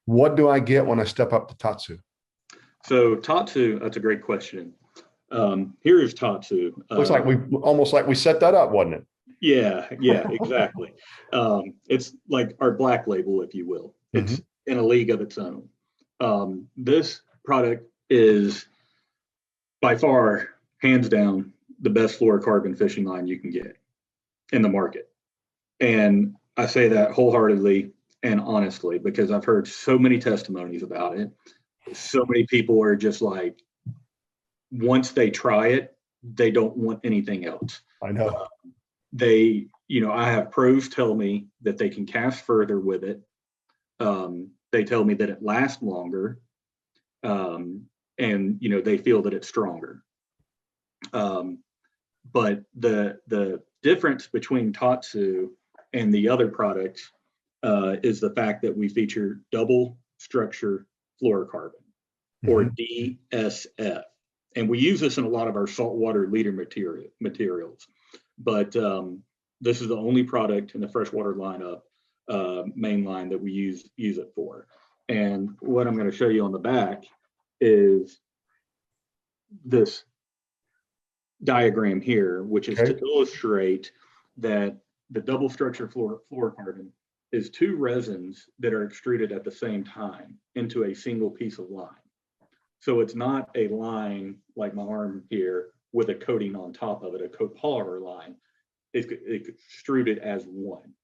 What do I get when I step up to Tatsu? So Tatsu, that's a great question. Here is Tatsu. Looks like we almost like we set that up, wasn't it? Yeah, exactly. It's like our black label, if you will. Mm-hmm. It's in a league of its own. This product is by far, hands down, the best fluorocarbon fishing line you can get in the market. And I say that wholeheartedly and honestly because I've heard so many testimonies about it. So many people are just like, once they try it, they don't want anything else. I know. I have pros tell me that they can cast further with it. They tell me that it lasts longer. And they feel that it's stronger. But the difference between Tatsu and the other products is the fact that we feature double structure fluorocarbon, or DSF. And we use this in a lot of our saltwater leader materials. But this is the only product in the freshwater lineup, main line, that we use it for. And what I'm going to show you on the back is this diagram here, which is to illustrate that the double structure fluorocarbon is two resins that are extruded at the same time into a single piece of line. So it's not a line like my arm here with a coating on top of it, a copolymer line. It's extruded as one.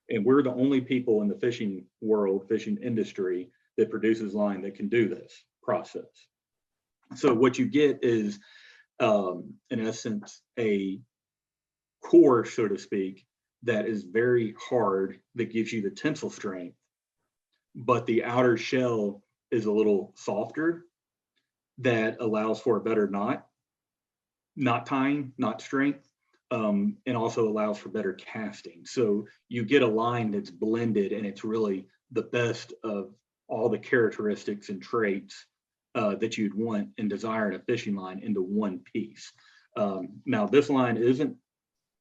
And we're the only people in the fishing world, fishing industry, that produces line that can do this process. So what you get is, in essence, a core, so to speak, that is very hard, that gives you the tensile strength, but the outer shell is a little softer, that allows for a better knot tying, knot strength, and also allows for better casting. So you get a line that's blended, and it's really the best of all the characteristics and traits that you'd want and desire in a fishing line into one piece. Now, this line isn't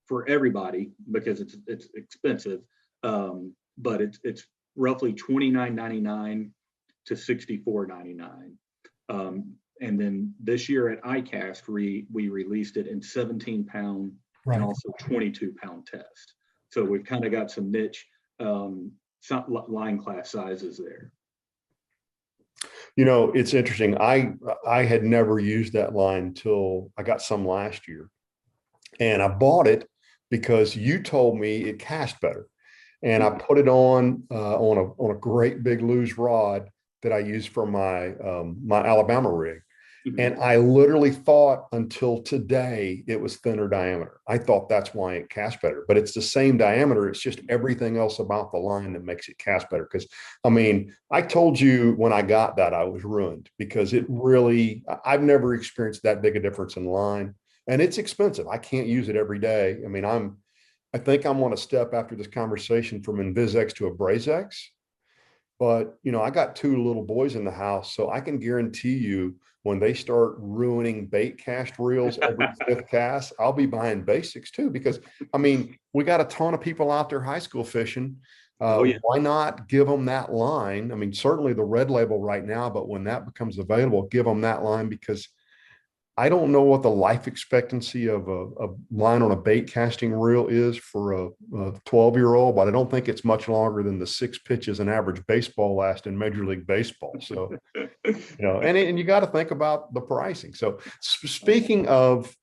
for everybody because it's expensive, but it's roughly $29.99 to $64.99. And then this year at ICAST, we released it in 17-pound and also 22-pound test. So we've kind of got some niche line class sizes there. It's interesting. I had never used that line until I got some last year, and I bought it because you told me it cast better, and I put it on a great big loose rod that I use for my my Alabama rig. And I literally thought until today it was thinner diameter. I thought that's why it casts better, but it's the same diameter. It's just everything else about the line that makes it cast better. Because I told you when I got that I was ruined, because I've never experienced that big a difference in line, and it's expensive. I can't use it every day. I think I'm on a step after this conversation from InvizX to a BrazeX. But, I got two little boys in the house, so I can guarantee you when they start ruining bait cast reels every fifth cast, I'll be buying basics too, because, we got a ton of people out there high school fishing. Why not give them that line? Certainly the red label right now, but when that becomes available, give them that line, because I don't know what the life expectancy of a line on a bait casting reel is for a 12-year-old, but I don't think it's much longer than the 6 pitches an average baseball lasts in Major League Baseball. So, and you got to think about the pricing. So speaking of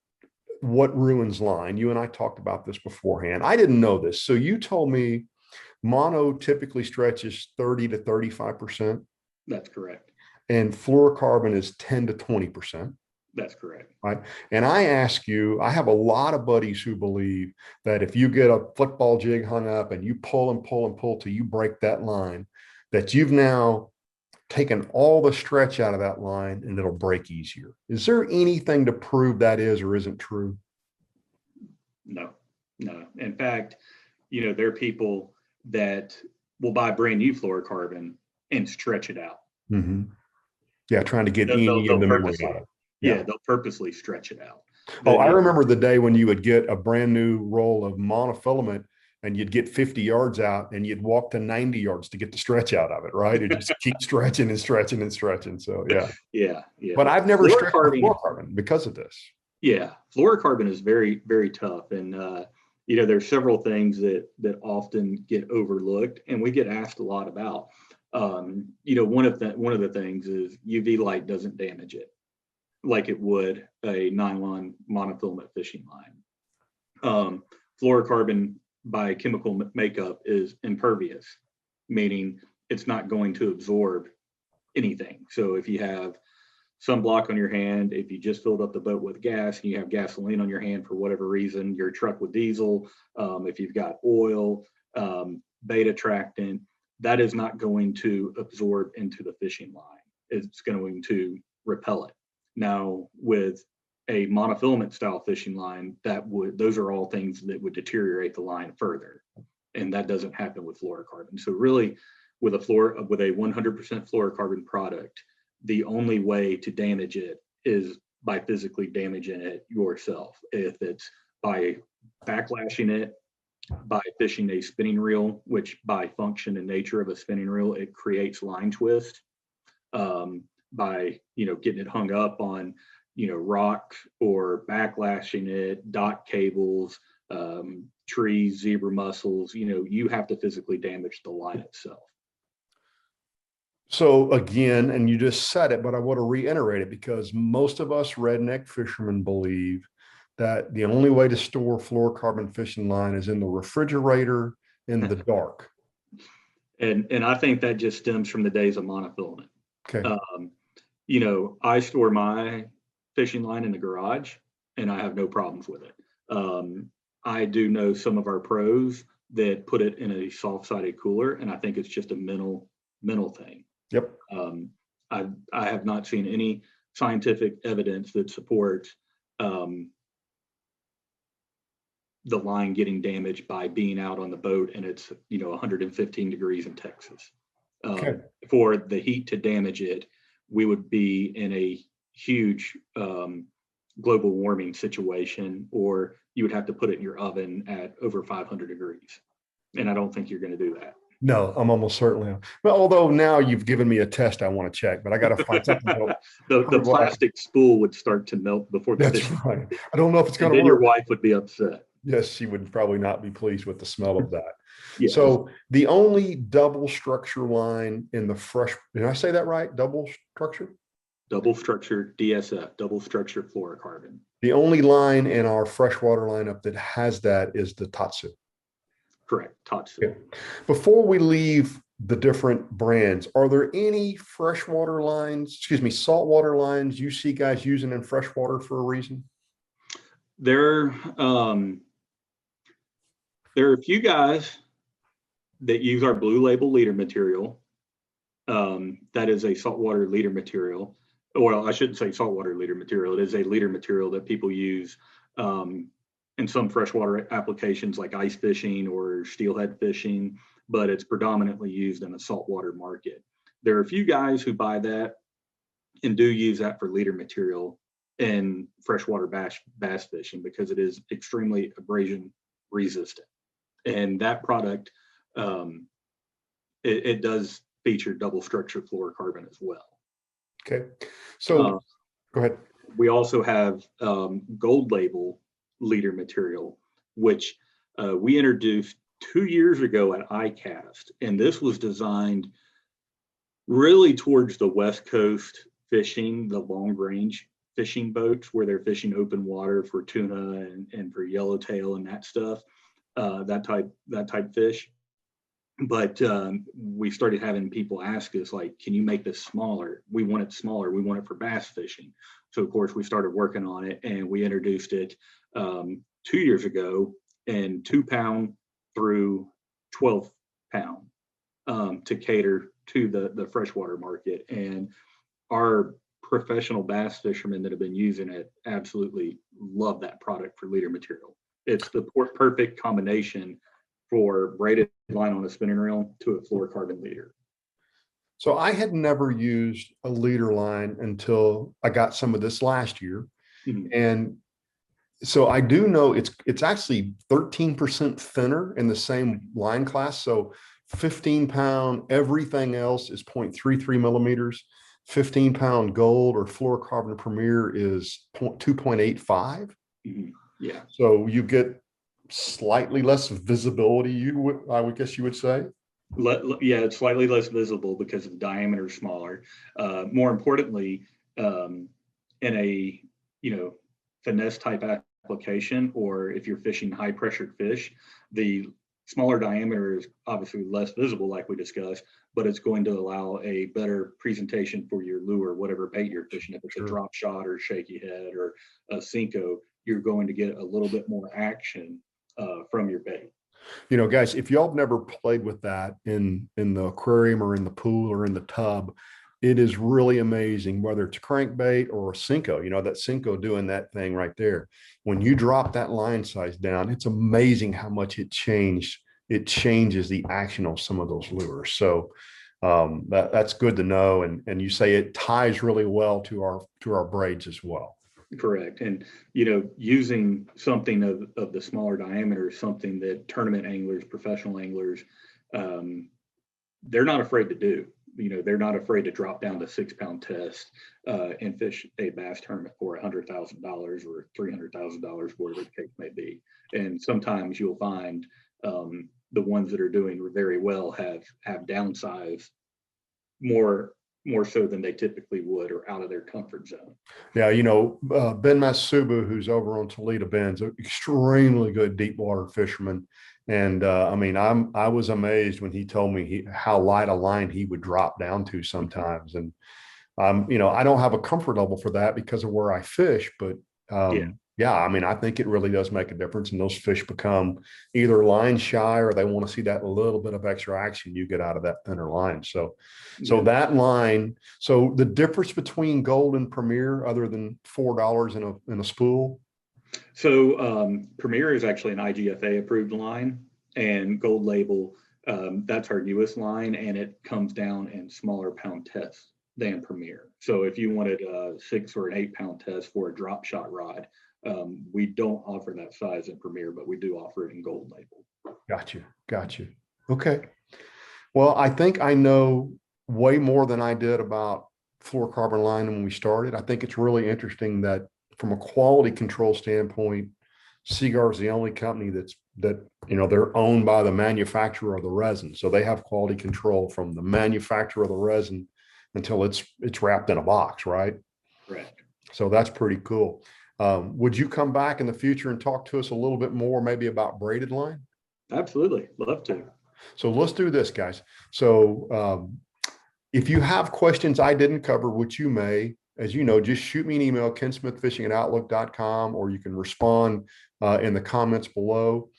what ruins line, you and I talked about this beforehand. I didn't know this. So you told me mono typically stretches 30 to 35%. That's correct. And fluorocarbon is 10 to 20%. That's correct. Right. And I ask you, I have a lot of buddies who believe that if you get a football jig hung up and you pull and pull and pull till you break that line, that you've now taken all the stretch out of that line and it'll break easier. Is there anything to prove that is or isn't true? No. In fact, there are people that will buy brand new fluorocarbon and stretch it out. Mm-hmm. Yeah, trying to get any of the memory out of it. Yeah, they'll purposely stretch it out. I remember the day when you would get a brand new roll of monofilament and you'd get 50 yards out and you'd walk to 90 yards to get the stretch out of it, right? It just keep stretching and stretching and stretching. So yeah. Yeah. Yeah. But I've never stretched with Fluorocarbon, fluorocarbon because of this. yeah, fluorocarbon is very, very tough. And, there's several things that often get overlooked and we get asked a lot about. One of the things is UV light doesn't damage it like it would a nylon monofilament fishing line. Fluorocarbon by chemical makeup is impervious, meaning it's not going to absorb anything. So if you have sunblock on your hand, if you just filled up the boat with gas and you have gasoline on your hand for whatever reason, your truck with diesel, if you've got oil, beta attractant, that is not going to absorb into the fishing line. It's going to repel it. Now, with a monofilament style fishing line, those are all things that would deteriorate the line further, and that doesn't happen with fluorocarbon. So really, with a 100% fluorocarbon product, the only way to damage it is by physically damaging it yourself. If it's by backlashing it, by fishing a spinning reel, which by function and nature of a spinning reel, it creates line twist. By getting it hung up on rock or backlashing it, dock cables, trees, zebra mussels, you have to physically damage the line itself. So again, and you just said it, but I want to reiterate it because most of us redneck fishermen believe that the only way to store fluorocarbon fishing line is in the refrigerator in the dark. And I think that just stems from the days of monofilament. Okay. I store my fishing line in the garage and I have no problems with it. I do know some of our pros that put it in a soft-sided cooler, and I think it's just a mental thing. Yep. I have not seen any scientific evidence that supports the line getting damaged by being out on the boat and it's 115 degrees in Texas. Okay. For the heat to damage it, we would be in a huge global warming situation, or you would have to put it in your oven at over 500 degrees. And I don't think you're going to do that. No, I'm almost certainly. Well, although now you've given me a test I want to check, but I got to find something. The plastic spool would start to melt before the That's right. I don't know if it's going to work. work. Your wife would be upset. Yes, she would probably not be pleased with the smell of that. Yes. So the only double structure line in the fresh, did I say that right? Double structure? Double structure DSF, double structure fluorocarbon. The only line in our freshwater lineup that has that is the Tatsu. Correct, Tatsu. Okay. Before we leave the different brands, are there any freshwater lines, saltwater lines you see guys using in freshwater for a reason? There are a few guys that use our blue label leader material. That is a saltwater leader material. Well, I shouldn't say saltwater leader material. It is a leader material that people use in some freshwater applications like ice fishing or steelhead fishing, but it's predominantly used in the saltwater market. There are a few guys who buy that and do use that for leader material in freshwater bass fishing because it is extremely abrasion resistant. And that product, it does feature double structure fluorocarbon as well. Okay, so go ahead. We also have gold label leader material, which we introduced 2 years ago at ICAST, and this was designed really towards the West Coast fishing, the long range fishing boats where they're fishing open water for tuna and for yellowtail and that stuff, that type fish. But we started having people ask us, like, can you make this smaller? We want it smaller. We want it for bass fishing. So, of course, we started working on it and we introduced it 2 years ago in 2-pound through 12-pound to cater to the freshwater market. And our professional bass fishermen that have been using it absolutely love that product for leader material. It's the perfect combination for braided line on a spinning reel to a fluorocarbon leader. So I had never used a leader line until I got some of this last year. Mm-hmm. And So I do know it's actually 13% thinner in the same line class. So 15-pound, everything else is 0.33 millimeters. 15-pound gold or fluorocarbon premier is 2.85. Mhm. Yeah. So you get slightly less visibility, I would guess you would say. Yeah, it's slightly less visible because the diameter is smaller. More importantly, in a finesse type application, or if you're fishing high pressured fish, the smaller diameter is obviously less visible, like we discussed, but it's going to allow a better presentation for your lure, whatever bait you're fishing. If it's a drop shot or shaky head or a Cinco, you're going to get a little bit more action from your bait. Guys, if y'all have never played with that in the aquarium or in the pool or in the tub, it is really amazing, whether it's a crankbait or a Cinco, that Cinco doing that thing right there. When you drop that line size down, it's amazing how much it changed. It changes the action on some of those lures. So that's good to know. And you say it ties really well to our braids as well. Correct. And, using something of the smaller diameter, something that tournament anglers, professional anglers, they're not afraid to do. They're not afraid to drop down to 6-pound test and fish a bass tournament for $100,000 or $300,000, whatever the case may be. And sometimes you'll find the ones that are doing very well have downsized more so than they typically would, or out of their comfort zone. Yeah, Ben Masubu, who's over on Toledo Bend's, an extremely good deep water fisherman. And I was amazed when he told me how light a line he would drop down to sometimes. And I don't have a comfort level for that because of where I fish, but yeah, I think it really does make a difference, and those fish become either line shy or they want to see that little bit of extra action you get out of that thinner line. So that line, so the difference between gold and premier, other than $4 in a spool. So Premier is actually an IGFA approved line, and Gold Label, that's our newest line, and it comes down in smaller pound tests than Premier. So if you wanted a 6 or an 8-pound test for a drop shot rod, we don't offer that size in Premier, but we do offer it in Gold Label. Got you. Okay. Well, I think I know way more than I did about fluorocarbon line when we started. I think it's really interesting that from a quality control standpoint, Seaguar is the only company that they're owned by the manufacturer of the resin. So they have quality control from the manufacturer of the resin until it's wrapped in a box, right? Correct. So that's pretty cool. Would you come back in the future and talk to us a little bit more, maybe about braided line? Absolutely. Love to. So let's do this, guys. So if you have questions I didn't cover, which you may, as you know, just shoot me an email, kensmithfishing@outlook.com, or you can respond in the comments below.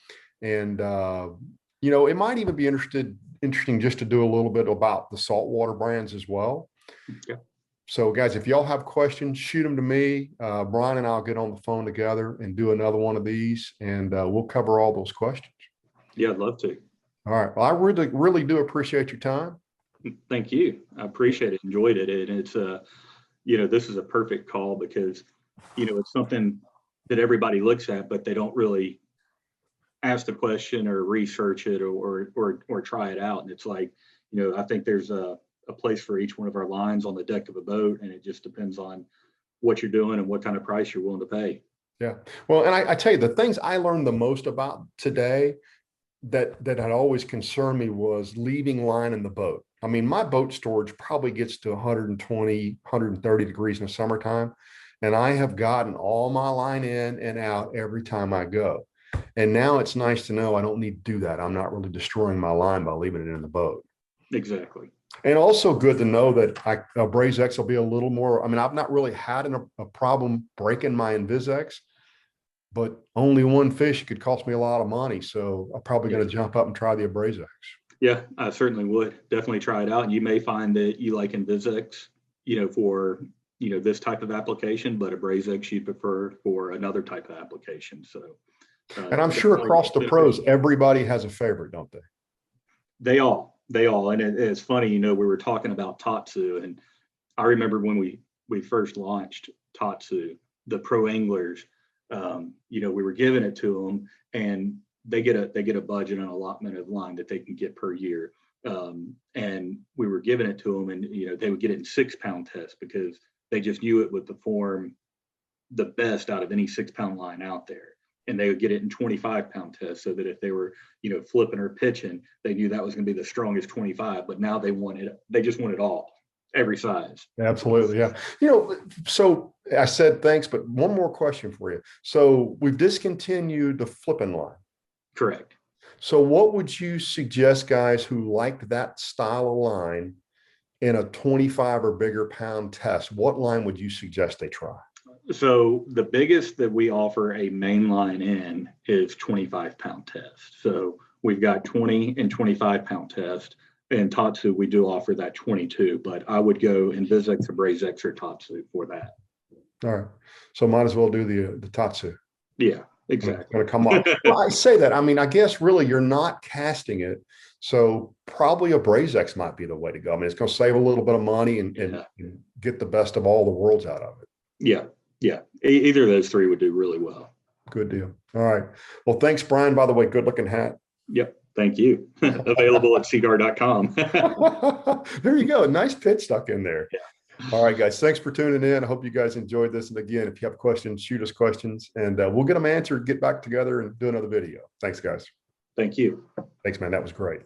And, it might even be interesting just to do a little bit about the saltwater brands as well. Yeah. So guys, if y'all have questions, shoot them to me. Brian and I'll get on the phone together and do another one of these, and we'll cover all those questions. Yeah, I'd love to. All right. Well, I really, really do appreciate your time. Thank you. I appreciate it. Enjoyed it. And it's this is a perfect call because, it's something that everybody looks at, but they don't really ask the question or research it or try it out. And it's like, I think there's a place for each one of our lines on the deck of a boat, and it just depends on what you're doing and what kind of price you're willing to pay. Yeah. Well, and I tell you, the things I learned the most about today that had always concerned me was leaving line in the boat. My boat storage probably gets to 120, 130 degrees in the summertime, and I have gotten all my line in and out every time I go. And now it's nice to know I don't need to do that. I'm not really destroying my line by leaving it in the boat. Exactly. And also good to know that a Braze X will be a little more, I've not really had a problem breaking my InvisX, but only one fish could cost me a lot of money. So I'm probably going to jump up and try the AbrazeX. Yeah, I certainly would. Definitely try it out. And you may find that you like InvisX, for, this type of application, but AbrazeX you prefer for another type of application. So, and I'm sure across the pros, everybody has a favorite, don't they? They all. And it's funny, we were talking about Tatsu, and I remember when we first launched Tatsu, the pro anglers We were giving it to them, and they get a budget and allotment of line that they can get per year. And we were giving it to them, and they would get it in 6-pound tests because they just knew it would perform the best out of any 6-pound line out there. And they would get it in 25-pound tests, so that if they were, flipping or pitching, they knew that was going to be the strongest 25. But now they just want it all, every size. Absolutely. Yeah. So I said thanks, but one more question for you. So we've discontinued the flipping line. Correct. So what would you suggest guys who liked that style of line in a 25 or bigger pound test? What line would you suggest they try? So the biggest that we offer a main line in is 25-pound test. So we've got 20 and 25-pound test. And Tatsu, we do offer that 22, but I would go Invisex, AbrazeX, or Tatsu for that. All right. So might as well do the Tatsu. Yeah, exactly. It's going to come off. Well, I say that. I mean, I guess really you're not casting it. So probably AbrazeX might be the way to go. I mean, it's going to save a little bit of money and get the best of all the worlds out of it. Yeah. Yeah. Either of those three would do really well. Good deal. All right. Well, thanks, Brian. By the way, good looking hat. Yep. Thank you. Available at Seaguar.com. There you go. A nice pitch stuck in there. Yeah. All right, guys. Thanks for tuning in. I hope you guys enjoyed this. And again, if you have questions, shoot us questions and we'll get them answered, get back together and do another video. Thanks, guys. Thank you. Thanks, man. That was great.